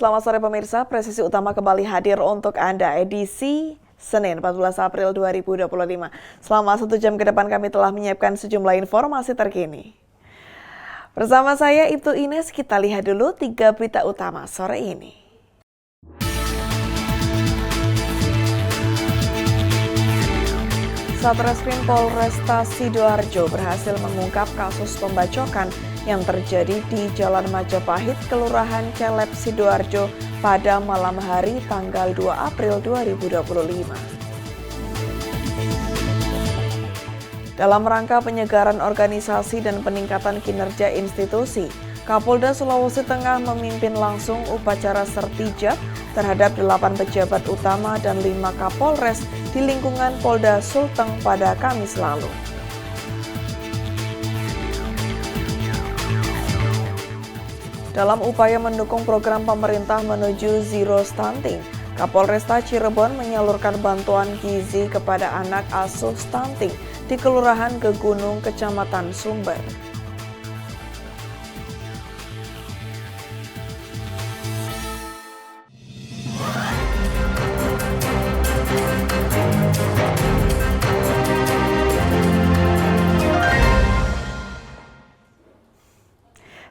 Selamat sore pemirsa, Presisi Utama kembali hadir untuk Anda edisi Senin 14 April 2025. Selama 1 jam ke depan kami telah menyiapkan sejumlah informasi terkini. Bersama saya Ibtu Ines, kita lihat dulu 3 berita utama sore ini. Satreskrim Polresta Sidoarjo berhasil mengungkap kasus pembacokan yang terjadi di Jalan Majapahit, Kelurahan Celep, Sidoarjo pada malam hari tanggal 2 April 2025. Dalam rangka penyegaran organisasi dan peningkatan kinerja institusi, Kapolda Sulawesi Tengah memimpin langsung upacara sertijab terhadap 8 pejabat utama dan 5 Kapolres di lingkungan Polda Sulteng pada Kamis lalu. Dalam upaya mendukung program pemerintah menuju zero stunting, Kapolresta Cirebon menyalurkan bantuan gizi kepada anak asuh stunting di Kelurahan Gegunung, Kecamatan Sumber.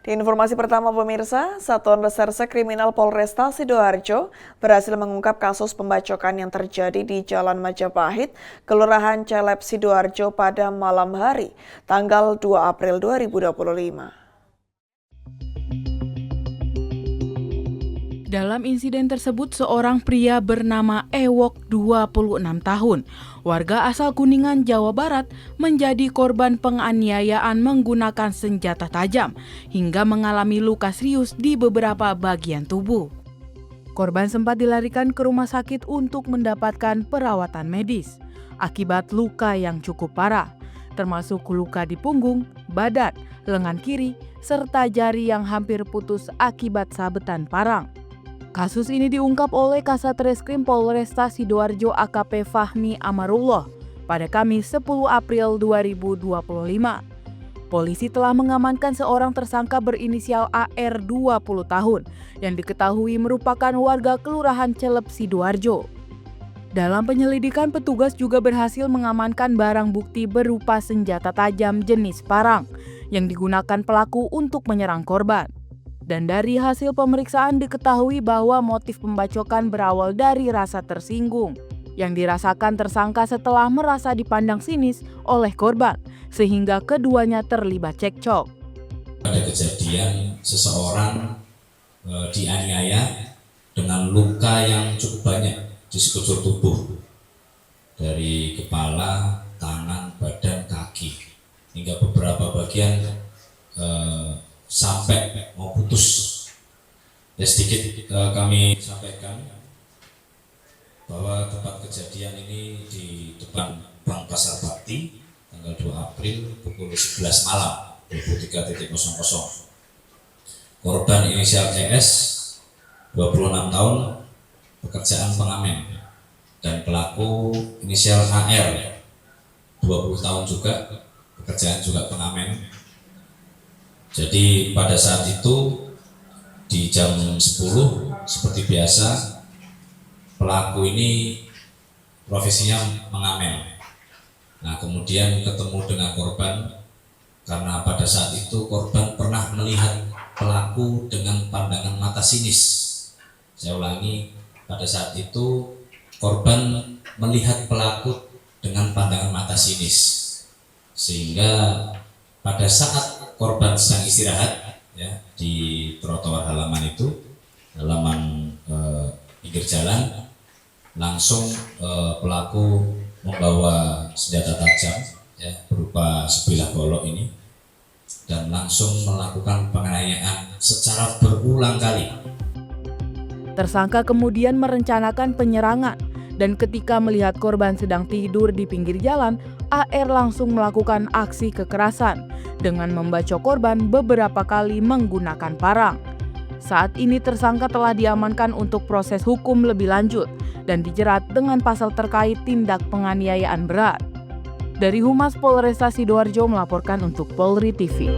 Di informasi pertama pemirsa, Satuan Reserse Kriminal Polresta Sidoarjo berhasil mengungkap kasus pembacokan yang terjadi di Jalan Majapahit, Kelurahan Celep, Sidoarjo pada malam hari, tanggal 2 April 2025. Dalam insiden tersebut, seorang pria bernama Ewok 26 tahun, warga asal Kuningan, Jawa Barat, menjadi korban penganiayaan menggunakan senjata tajam hingga mengalami luka serius di beberapa bagian tubuh. Korban sempat dilarikan ke rumah sakit untuk mendapatkan perawatan medis akibat luka yang cukup parah, termasuk luka di punggung, badan, lengan kiri, serta jari yang hampir putus akibat sabetan parang. Kasus ini diungkap oleh Kasatreskrim Polresta Sidoarjo AKP Fahmi Amarullah pada Kamis 10 April 2025. Polisi telah mengamankan seorang tersangka berinisial AR 20 tahun yang diketahui merupakan warga Kelurahan Celep, Sidoarjo. Dalam penyelidikan, petugas juga berhasil mengamankan barang bukti berupa senjata tajam jenis parang yang digunakan pelaku untuk menyerang korban. Dan dari hasil pemeriksaan diketahui bahwa motif pembacokan berawal dari rasa tersinggung yang dirasakan tersangka setelah merasa dipandang sinis oleh korban, sehingga keduanya terlibat cekcok. Ada kejadian seseorang dianiaya dengan luka yang cukup banyak di sekujur tubuh, dari kepala, tangan, badan, kaki, hingga beberapa bagian sampai mau putus. Ya, sedikit kami sampaikan bahwa tempat kejadian ini di depan Bank Pasar Bakti tanggal 2 April pukul 11 malam 23.00. Korban inisial ES 26 tahun, pekerjaan pengamen, dan pelaku inisial AR 20 tahun juga, pekerjaan juga pengamen. Jadi pada saat itu di jam 10 seperti biasa, pelaku ini profesinya mengamen. Nah, kemudian ketemu dengan korban karena pada saat itu korban pernah melihat pelaku dengan pandangan mata sinis. Saya ulangi, pada saat itu korban melihat pelaku dengan pandangan mata sinis, sehingga pada saat korban sedang istirahat ya di trotoar halaman itu, halaman pinggir jalan, langsung pelaku membawa senjata tajam ya berupa sebilah golok ini dan langsung melakukan penganiayaan secara berulang kali. Tersangka kemudian merencanakan penyerangan dan ketika melihat korban sedang tidur di pinggir jalan, AR langsung melakukan aksi kekerasan dengan membacok korban beberapa kali menggunakan parang. Saat ini tersangka telah diamankan untuk proses hukum lebih lanjut dan dijerat dengan pasal terkait tindak penganiayaan berat. Dari Humas Polresta Sidoarjo melaporkan untuk Polri TV.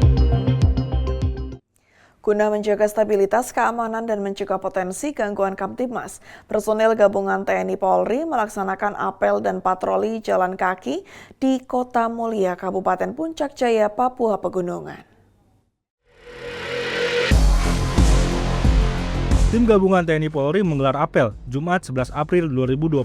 Guna menjaga stabilitas keamanan dan mencegah potensi gangguan Kamtibmas, personil gabungan TNI Polri melaksanakan apel dan patroli jalan kaki di Kota Mulia, Kabupaten Puncak Jaya, Papua Pegunungan. Tim gabungan TNI Polri menggelar apel Jumat 11 April 2025.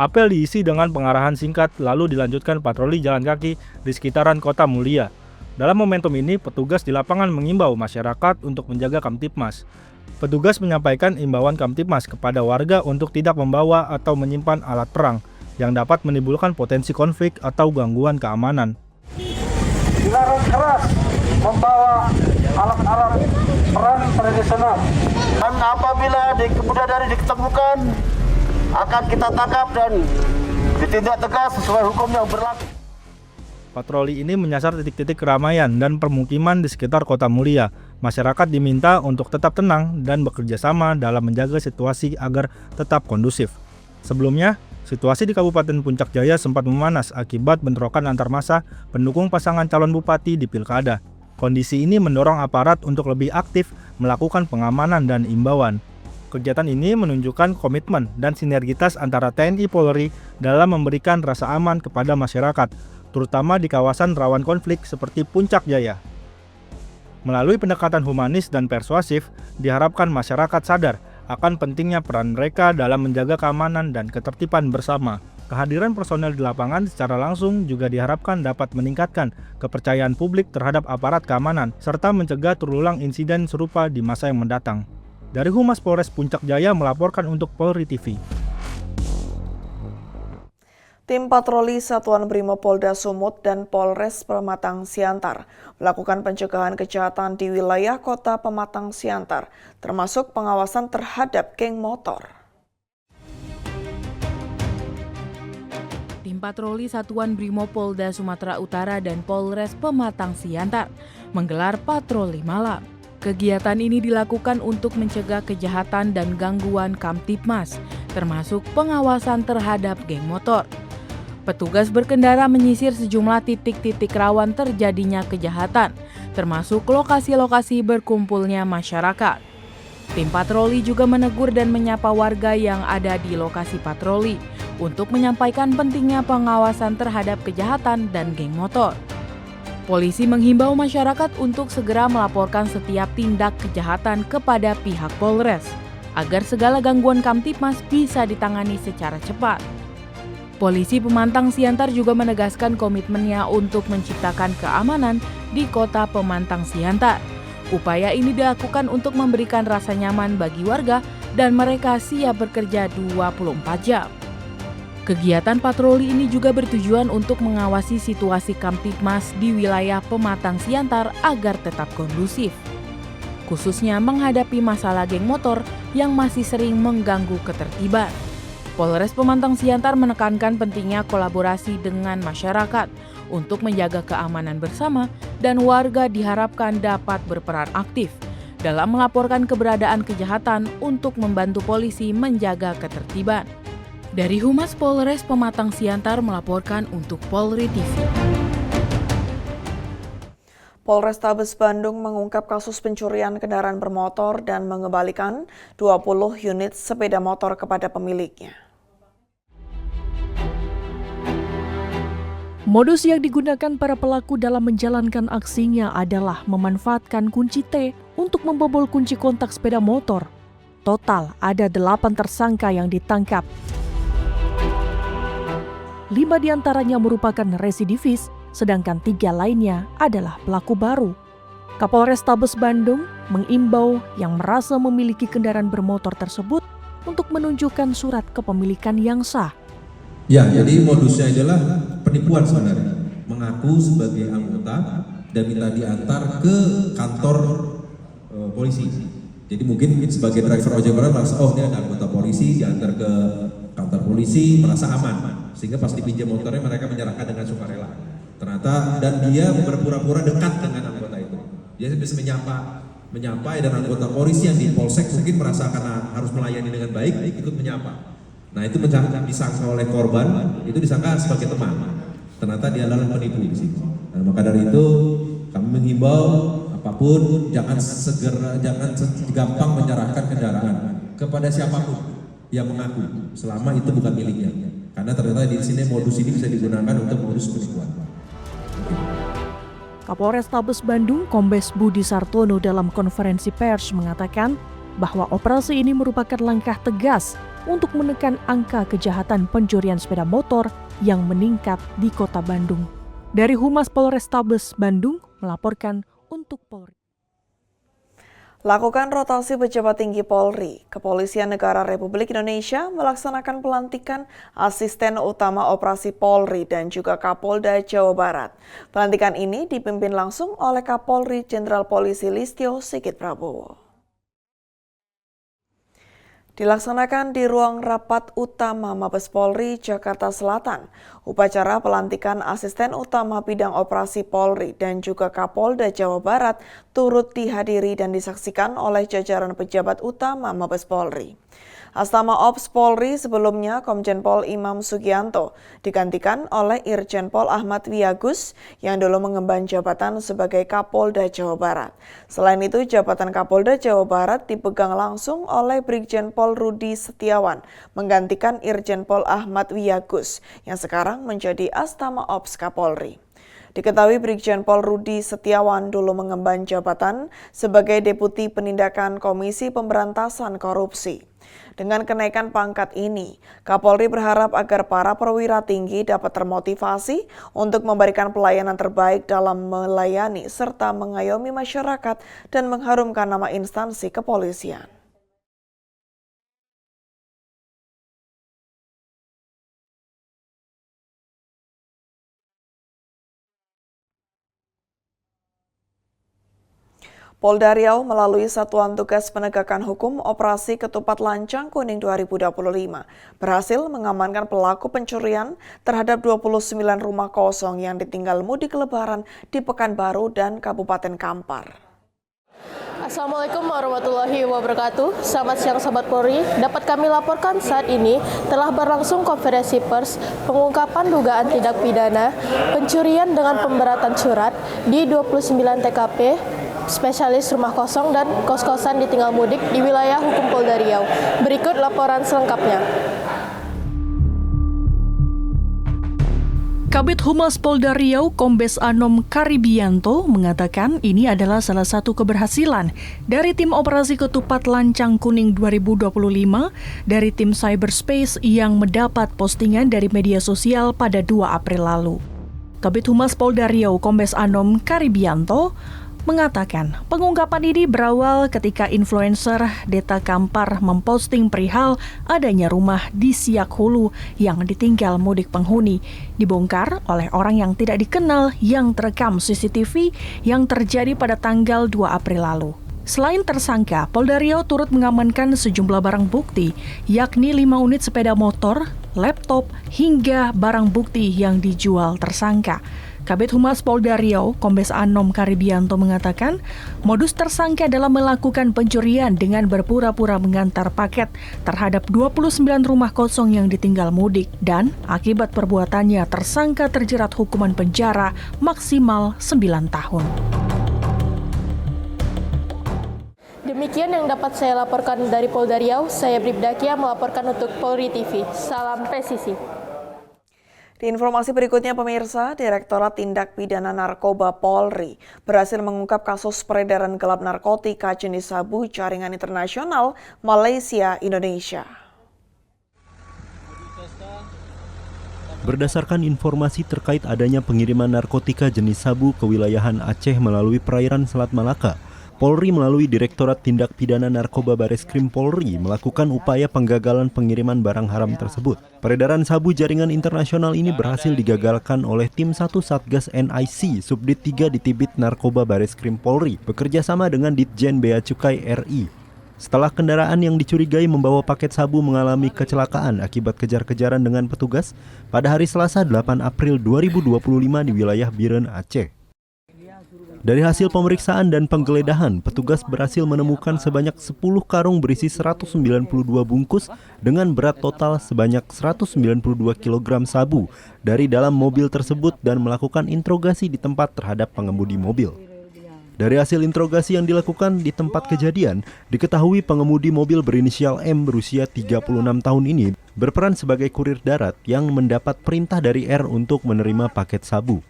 Apel diisi dengan pengarahan singkat lalu dilanjutkan patroli jalan kaki di sekitaran Kota Mulia. Dalam momentum ini, petugas di lapangan mengimbau masyarakat untuk menjaga Kamtibmas. Petugas menyampaikan imbauan Kamtibmas kepada warga untuk tidak membawa atau menyimpan alat perang yang dapat menimbulkan potensi konflik atau gangguan keamanan. Dilarang keras membawa alat-alat perang tradisional. Dan apabila kemudian dari ditemukan, akan kita tangkap dan ditindak tegas sesuai hukum yang berlaku. Patroli ini menyasar titik-titik keramaian dan permukiman di sekitar Kota Mulia. Masyarakat diminta untuk tetap tenang dan bekerja sama dalam menjaga situasi agar tetap kondusif. Sebelumnya, situasi di Kabupaten Puncak Jaya sempat memanas akibat bentrokan antar massa pendukung pasangan calon bupati di Pilkada. Kondisi ini mendorong aparat untuk lebih aktif melakukan pengamanan dan imbauan. Kegiatan ini menunjukkan komitmen dan sinergitas antara TNI Polri dalam memberikan rasa aman kepada masyarakat, terutama di kawasan rawan konflik seperti Puncak Jaya. Melalui pendekatan humanis dan persuasif, diharapkan masyarakat sadar akan pentingnya peran mereka dalam menjaga keamanan dan ketertiban bersama. Kehadiran personel di lapangan secara langsung juga diharapkan dapat meningkatkan kepercayaan publik terhadap aparat keamanan, serta mencegah terulang insiden serupa di masa yang mendatang. Dari Humas Polres Puncak Jaya melaporkan untuk Polri TV. Tim patroli Satuan Brimopolda Sumut dan Polres Pematang Siantar melakukan pencegahan kejahatan di wilayah Kota Pematang Siantar, termasuk pengawasan terhadap geng motor. Tim patroli Satuan Brimopolda Sumatera Utara dan Polres Pematang Siantar menggelar patroli malam. Kegiatan ini dilakukan untuk mencegah kejahatan dan gangguan Kamtibmas, termasuk pengawasan terhadap geng motor. Petugas berkendara menyisir sejumlah titik-titik rawan terjadinya kejahatan, termasuk lokasi-lokasi berkumpulnya masyarakat. Tim patroli juga menegur dan menyapa warga yang ada di lokasi patroli untuk menyampaikan pentingnya pengawasan terhadap kejahatan dan geng motor. Polisi menghimbau masyarakat untuk segera melaporkan setiap tindak kejahatan kepada pihak Polres, agar segala gangguan Kamtibmas bisa ditangani secara cepat. Polisi Pematang Siantar juga menegaskan komitmennya untuk menciptakan keamanan di Kota Pematang Siantar. Upaya ini dilakukan untuk memberikan rasa nyaman bagi warga dan mereka siap bekerja 24 jam. Kegiatan patroli ini juga bertujuan untuk mengawasi situasi Kamtibmas di wilayah Pematang Siantar agar tetap kondusif, khususnya menghadapi masalah geng motor yang masih sering mengganggu ketertiban. Polres Pematang Siantar menekankan pentingnya kolaborasi dengan masyarakat untuk menjaga keamanan bersama dan warga diharapkan dapat berperan aktif dalam melaporkan keberadaan kejahatan untuk membantu polisi menjaga ketertiban. Dari Humas Polres Pematang Siantar melaporkan untuk Polri TV. Polrestabes Bandung mengungkap kasus pencurian kendaraan bermotor dan mengembalikan 20 unit sepeda motor kepada pemiliknya. Modus yang digunakan para pelaku dalam menjalankan aksinya adalah memanfaatkan kunci T untuk membobol kunci kontak sepeda motor. Total ada 8 tersangka yang ditangkap. 5 diantaranya merupakan residivis, sedangkan 3 lainnya adalah pelaku baru. Kapolrestabes Bandung mengimbau yang merasa memiliki kendaraan bermotor tersebut untuk menunjukkan surat kepemilikan yang sah. Ya, jadi modusnya adalah penipuan sebenarnya. Mengaku sebagai anggota dan minta diantar ke kantor polisi. Jadi mungkin sebagai driver ojek online merasa, oh ini ada anggota polisi, diantar ke kantor polisi, merasa aman. Sehingga pas dipinjam motornya mereka menyerahkan dengan sukarela. Ternyata dan dia berpura-pura dekat dengan anggota itu. Dia bisa menyapa dan anggota polisi yang di polsek mungkin merasa karena harus melayani dengan baik ikut menyapa. Nah itu disangka oleh korban, itu disangka sebagai teman. Ternyata dia adalah penipu di situ. Nah, maka dari itu kami menghimbau apapun jangan gampang menyerahkan kendaraan kepada siapapun yang mengaku selama itu bukan miliknya. Karena ternyata di sini modus ini bisa digunakan untuk modus penipuan. Kapolrestabes Bandung Kombes Budi Sartono dalam konferensi pers mengatakan bahwa operasi ini merupakan langkah tegas untuk menekan angka kejahatan pencurian sepeda motor yang meningkat di Kota Bandung. Dari Humas Polrestabes Bandung melaporkan untuk Polri. Lakukan rotasi pejabat tinggi Polri. Kepolisian Negara Republik Indonesia melaksanakan pelantikan Asisten Utama Operasi Polri dan juga Kapolda Jawa Barat. Pelantikan ini dipimpin langsung oleh Kapolri Jenderal Polisi Listio Sigit Prabowo. Dilaksanakan di ruang rapat utama Mabes Polri, Jakarta Selatan. Upacara pelantikan Asisten Utama Bidang Operasi Polri dan juga Kapolda Jawa Barat turut dihadiri dan disaksikan oleh jajaran pejabat utama Mabes Polri. Astama Ops Polri sebelumnya Komjen Pol Imam Sugianto digantikan oleh Irjen Pol Ahmad Wiyagus yang dulu mengemban jabatan sebagai Kapolda Jawa Barat. Selain itu, jabatan Kapolda Jawa Barat dipegang langsung oleh Brigjen Pol Rudi Setiawan menggantikan Irjen Pol Ahmad Wiyagus yang sekarang menjadi Astama Ops Kapolri. Diketahui Brigjen Pol Rudi Setiawan dulu mengemban jabatan sebagai Deputi Penindakan Komisi Pemberantasan Korupsi. Dengan kenaikan pangkat ini, Kapolri berharap agar para perwira tinggi dapat termotivasi untuk memberikan pelayanan terbaik dalam melayani serta mengayomi masyarakat dan mengharumkan nama instansi kepolisian. Polda Riau melalui Satuan Tugas Penegakan Hukum Operasi Ketupat Lancang Kuning 2025 berhasil mengamankan pelaku pencurian terhadap 29 rumah kosong yang ditinggal mudik lebaran di Pekanbaru dan Kabupaten Kampar. Assalamualaikum warahmatullahi wabarakatuh. Selamat siang Sobat Polri. Dapat kami laporkan saat ini telah berlangsung konferensi pers pengungkapan dugaan tindak pidana pencurian dengan pemberatan surat di 29 TKP spesialis rumah kosong dan kos-kosan ditinggal mudik di wilayah hukum Polda Riau. Berikut laporan selengkapnya. Kabid Humas Polda Riau Kombes Anom Karibianto mengatakan ini adalah salah satu keberhasilan dari tim operasi Ketupat Lancang Kuning 2025 dari tim Cyberspace yang mendapat postingan dari media sosial pada 2 April lalu. Kabid Humas Polda Riau Kombes Anom Karibianto mengatakan pengungkapan ini berawal ketika influencer Deta Kampar memposting perihal adanya rumah di Siak Hulu yang ditinggal mudik penghuni dibongkar oleh orang yang tidak dikenal yang terekam CCTV yang terjadi pada tanggal 2 April lalu. Selain tersangka, Polda Riau turut mengamankan sejumlah barang bukti, yakni 5 unit sepeda motor, laptop, hingga barang bukti yang dijual tersangka. Kabid Humas Polda Riau, Kombes Anom Karibianto mengatakan, modus tersangka adalah melakukan pencurian dengan berpura-pura mengantar paket terhadap 29 rumah kosong yang ditinggal mudik dan akibat perbuatannya tersangka terjerat hukuman penjara maksimal 9 tahun. Demikian yang dapat saya laporkan dari Polda Riau. Saya Bribda Kia melaporkan untuk Polri TV. Salam presisi. Di informasi berikutnya pemirsa, Direktorat Tindak Pidana Narkoba Polri berhasil mengungkap kasus peredaran gelap narkotika jenis sabu jaringan internasional Malaysia-Indonesia. Berdasarkan informasi terkait adanya pengiriman narkotika jenis sabu ke wilayahan Aceh melalui perairan Selat Malaka, Polri melalui Direktorat Tindak Pidana Narkoba Bareskrim Polri melakukan upaya penggagalan pengiriman barang haram tersebut. Peredaran sabu jaringan internasional ini berhasil digagalkan oleh tim 1 Satgas NIC Subdit 3 Ditibit Narkoba Bareskrim Polri bekerja sama dengan Ditjen Bea Cukai RI. Setelah kendaraan yang dicurigai membawa paket sabu mengalami kecelakaan akibat kejar-kejaran dengan petugas pada hari Selasa 8 April 2025 di wilayah Biren, Aceh. Dari hasil pemeriksaan dan penggeledahan, petugas berhasil menemukan sebanyak 10 karung berisi 192 bungkus dengan berat total sebanyak 192 kg sabu dari dalam mobil tersebut dan melakukan interogasi di tempat terhadap pengemudi mobil. Dari hasil interogasi yang dilakukan di tempat kejadian, diketahui pengemudi mobil berinisial M berusia 36 tahun ini berperan sebagai kurir darat yang mendapat perintah dari R untuk menerima paket sabu.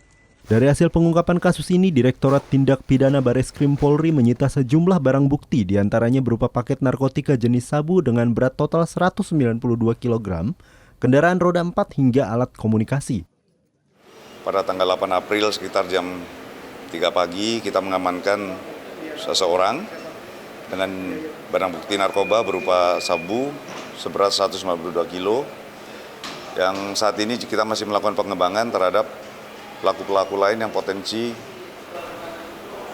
Dari hasil pengungkapan kasus ini, Direktorat Tindak Pidana Bareskrim Polri menyita sejumlah barang bukti, diantaranya berupa paket narkotika jenis sabu dengan berat total 192 kg, kendaraan roda 4 hingga alat komunikasi. Pada tanggal 8 April sekitar jam 3 pagi kita mengamankan seseorang dengan barang bukti narkoba berupa sabu seberat 192 kilo yang saat ini kita masih melakukan pengembangan terhadap pelaku-pelaku lain yang potensi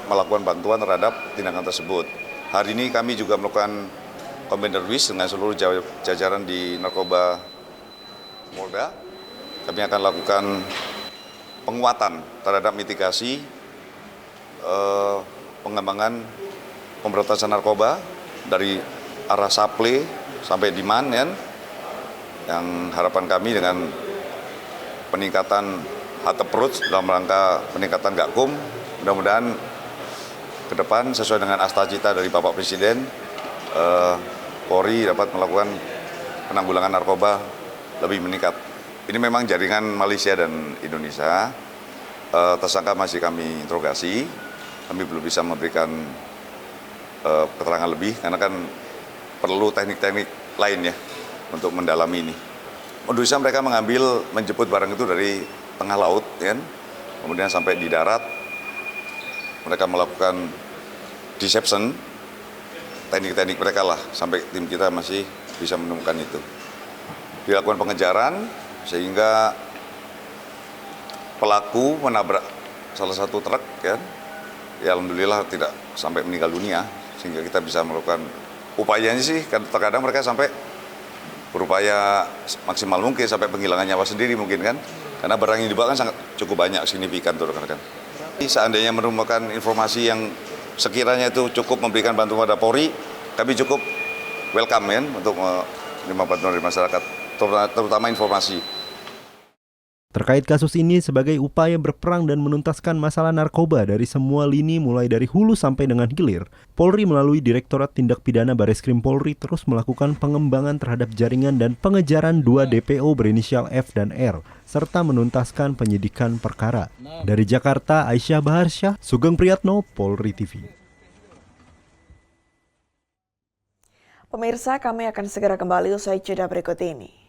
melakukan bantuan terhadap tindakan tersebut. Hari ini kami juga melakukan combined service dengan seluruh jajaran di Narkoba Polda. Kami akan lakukan penguatan terhadap mitigasi pengembangan pemberantasan narkoba dari arah supply sampai demand kan, yang harapan kami dengan peningkatan hard approach dalam rangka peningkatan Gakum, mudah-mudahan ke depan sesuai dengan asta-cita dari Bapak Presiden, Polri dapat melakukan penanggulangan narkoba lebih meningkat. Ini memang jaringan Malaysia dan Indonesia. Tersangka masih kami interogasi, kami belum bisa memberikan keterangan lebih karena kan perlu teknik-teknik lain ya untuk mendalami ini. Modusnya mereka menjemput barang itu dari tengah laut, kan? Kemudian sampai di darat, mereka melakukan deception, teknik-teknik mereka lah, sampai tim kita masih bisa menemukan itu. Dilakukan pengejaran sehingga pelaku menabrak salah satu truk, kan? Ya alhamdulillah tidak sampai meninggal dunia, sehingga kita bisa melakukan upayanya sih. Terkadang mereka sampai berupaya maksimal mungkin sampai penghilangan nyawa sendiri mungkin kan, karena barang yang dibawa kan sangat cukup banyak, signifikan tuh rekan-rekan. Seandainya menemukan informasi yang sekiranya itu cukup memberikan bantuan pada Polri, kami cukup welcome ya untuk menerima bantuan dari masyarakat, terutama informasi. Terkait kasus ini sebagai upaya berperang dan menuntaskan masalah narkoba dari semua lini mulai dari hulu sampai dengan hilir, Polri melalui Direktorat Tindak Pidana Bareskrim Polri terus melakukan pengembangan terhadap jaringan dan pengejaran 2 DPO berinisial F dan R, serta menuntaskan penyidikan perkara. Dari Jakarta, Aisyah Baharsyah, Sugeng Priyatno, Polri TV. Pemirsa, kami akan segera kembali usai jeda berikut ini.